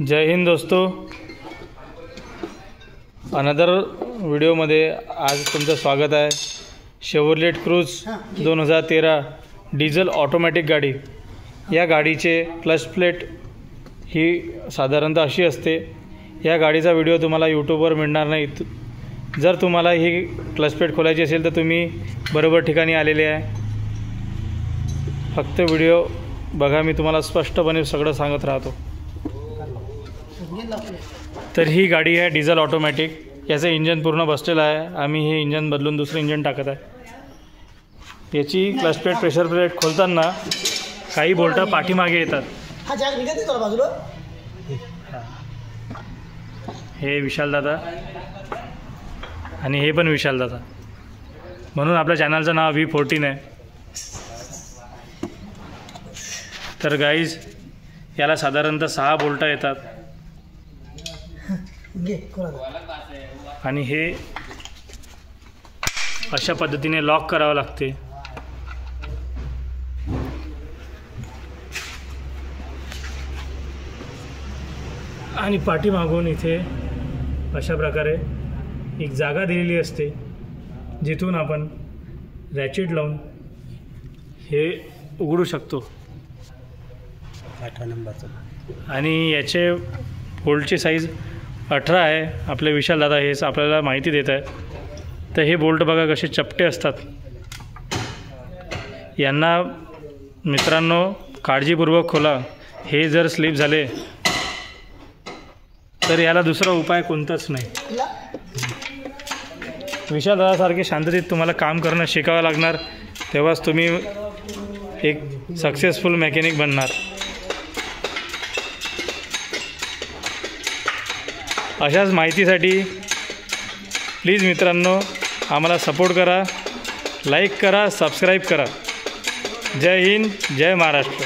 जय हिंद दोस्तों, अनदर व्हिडिओमध्ये आज तुमचं स्वागत आहे। शेव्हरलेट क्रूज 2013 डिझेल ऑटोमॅटिक गाडी। या गाडीचे क्लच प्लेट ही साधारणतः अशी असते। या गाडीचा व्हिडिओ तुम्हाला यूट्यूबवर मिळणार नाही। जर तुम्हाला ही क्लच प्लेट खोलायची असेल तर तुम्ही बरोबर ठिकाणी आलेले आहे। फक्त व्हिडिओ बघा, मी तुम्हाला स्पष्टपणे सगळं सांगत राहतो। तर ही गाडी आहे डिझेल ऑटोमॅटिक। याचं इंजन पूर्ण बसलेलं आहे। आम्ही हे इंजन बदलून दुसरं इंजन टाकत आहे। याची क्लच प्लेट प्रेशर प्लेट खोलताना काही बोल्ट पाठीमागे येतात। हे विशाल दादा आणि हे पण विशाल दादा, म्हणून आपल्या चॅनलचं नाव V14 आहे। तर गाईज, याला साधारणतः 6 बोल्ट येतात आणि हे अशा पद्धतीने लॉक करावं लागते। आणि पाठीमागून इथे अशा प्रकारे एक जागा दिलेली असते, जिथून आपण रॅचेट लावून हे उघडू शकतो। 18 नंबरचं आणि याचे बोल्टची साईज 18 आहे। आपले विशाल दादा हेच आपल्याला माहिती देत आहे। तर हे बोल्ट बघा कसे चपटे असतात। यांना मित्रांनो काळजीपूर्वक खोला। हे जर स्लिप झाले तर याला दुसरा उपाय कोणताच नाही। विशाल दादासारखे शांततेत तुम्हाला काम करणं शिकावं लागणार, तेव्हाच तुम्ही एक सक्सेसफुल मेकॅनिक बनणार। अशाच माहितीसाठी प्लीज मित्रांनो आम्हाला सपोर्ट करा, लाईक करा, सबस्क्राईब करा। जय हिंद, जय महाराष्ट्र।